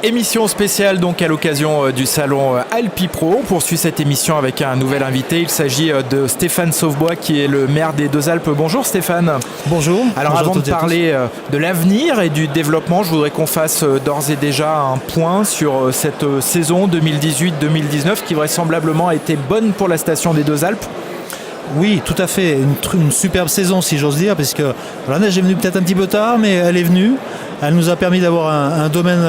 Émission spéciale donc à l'occasion du salon Alpipro. On poursuit cette émission avec un nouvel invité. Il s'agit de Stéphane Sauvebois qui est le maire des Deux-Alpes. Bonjour Stéphane. Bonjour. Alors Bonjour avant de parler de l'avenir et du développement, je voudrais qu'on fasse d'ores et déjà un point sur cette saison 2018-2019 qui vraisemblablement a été bonne pour la station des Deux-Alpes. Oui, tout à fait. Une superbe saison, si j'ose dire, parce que la neige est venue peut-être un petit peu tard, mais elle est venue. Elle nous a permis d'avoir un domaine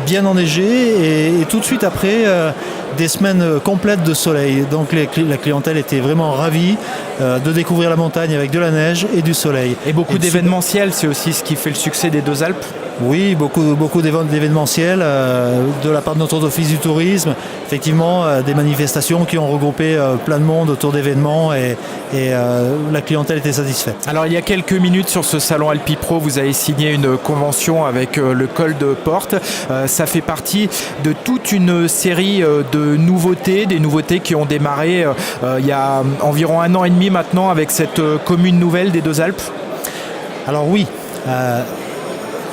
bien enneigé et tout de suite après, des semaines complètes de soleil. Donc la clientèle était vraiment ravie de découvrir la montagne avec de la neige et du soleil. Et beaucoup d'événementiels, c'est aussi ce qui fait le succès des Deux-Alpes. Oui, beaucoup d'événementiels de la part de notre office du tourisme. Effectivement, des manifestations qui ont regroupé plein de monde autour d'événements et la clientèle était satisfaite. Alors il y a quelques minutes sur ce salon Alpipro, vous avez signé une convention avec le col de Porte. Ça fait partie de toute une série de nouveautés, des nouveautés qui ont démarré il y a environ 1 an et demi maintenant avec cette commune nouvelle des Deux-Alpes. Alors oui.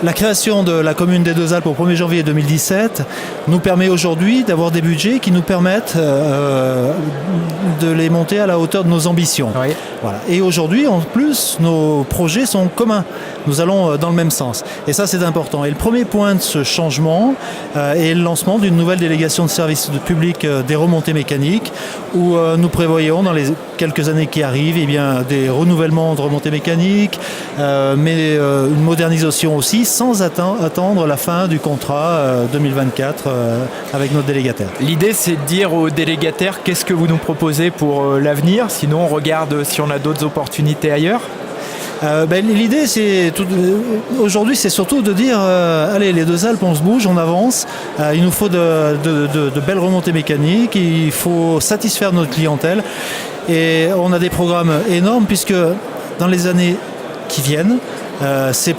La création de la commune des Deux-Alpes au 1er janvier 2017 nous permet aujourd'hui d'avoir des budgets qui nous permettent de les monter à la hauteur de nos ambitions. Oui. Voilà. Et aujourd'hui, en plus, nos projets sont communs. Nous allons dans le même sens. Et ça, c'est important. Et le premier point de ce changement est le lancement d'une nouvelle délégation de services public des remontées mécaniques où nous prévoyons dans les quelques années qui arrivent des renouvellements de remontées mécaniques, mais une modernisation aussi, sans attendre la fin du contrat 2024 avec notre délégataire. L'idée, c'est de dire aux délégataires qu'est-ce que vous nous proposez pour l'avenir, sinon on regarde si on a d'autres opportunités ailleurs. L'idée, aujourd'hui, c'est surtout de dire allez, les Deux-Alpes, on se bouge, on avance. Il nous faut de belles remontées mécaniques, il faut satisfaire notre clientèle. Et on a des programmes énormes puisque dans les années qui viennent, c'est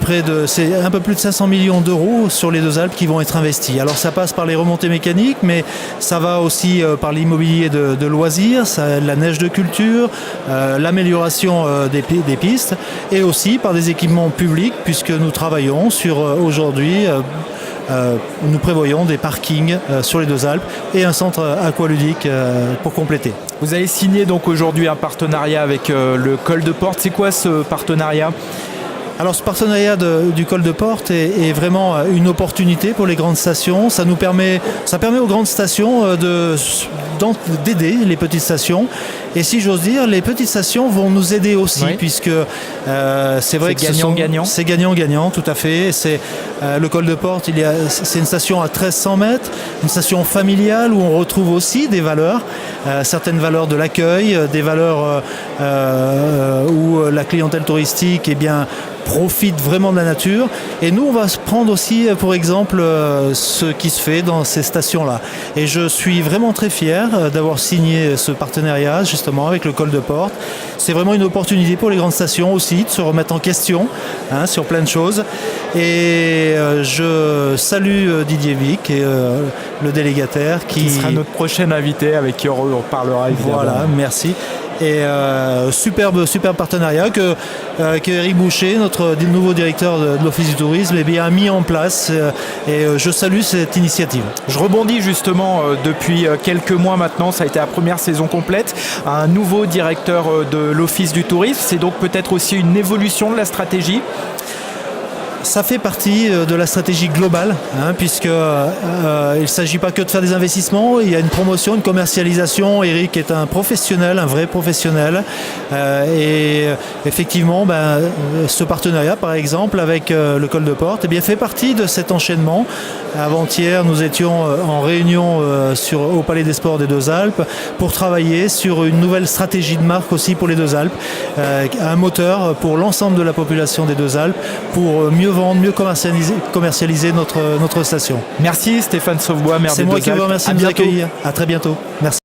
un peu plus de 500 millions d'euros sur les Deux-Alpes qui vont être investis. Alors ça passe par les remontées mécaniques, mais ça va aussi par l'immobilier de loisirs, la neige de culture, l'amélioration des pistes et aussi par des équipements publics puisque nous travaillons sur aujourd'hui nous prévoyons des parkings sur les Deux-Alpes et un centre aqualudique pour compléter. Vous avez signé donc aujourd'hui un partenariat avec le col de Porte. C'est quoi ce partenariat ? Alors ce partenariat du col de Porte est vraiment une opportunité pour les grandes stations. Ça permet aux grandes stations d'aider les petites stations. Et si j'ose dire, les petites stations vont nous aider aussi, oui. Puisque c'est vrai que gagnant-gagnant. C'est gagnant-gagnant, tout à fait. C'est le col de Porte, c'est une station à 1300 mètres, une station familiale où on retrouve aussi des valeurs, certaines valeurs de l'accueil, des valeurs où la clientèle touristique profite vraiment de la nature. Et nous, on va se prendre aussi, pour exemple, ce qui se fait dans ces stations-là. Et je suis vraiment très fier d'avoir signé ce partenariat, justement, avec le col de Porte. C'est vraiment une opportunité pour les grandes stations aussi de se remettre en question sur plein de choses. Et je salue Didier Vic, et, le délégataire, qui sera notre prochain invité, avec qui on parlera évidemment. Voilà, merci. Et superbe partenariat que Eric Boucher, notre nouveau directeur de l'Office du tourisme, a mis en place et je salue cette initiative. Je rebondis justement depuis quelques mois maintenant, ça a été la première saison complète, un nouveau directeur de l'Office du tourisme, c'est donc peut-être aussi une évolution de la stratégie. Ça fait partie de la stratégie globale, puisque il ne s'agit pas que de faire des investissements, il y a une promotion, une commercialisation. Eric est un professionnel, un vrai professionnel. Et effectivement, ce partenariat, par exemple, avec le col de Porte, fait partie de cet enchaînement. Avant-hier, nous étions en réunion au Palais des Sports des Deux-Alpes pour travailler sur une nouvelle stratégie de marque aussi pour les Deux-Alpes, un moteur pour l'ensemble de la population des Deux-Alpes, pour mieux vendre, mieux commercialiser notre station. Merci Stéphane Sauvebois, maire des Deux-Alpes. C'est moi qui vous remercie de nous accueillir. À très bientôt. Merci.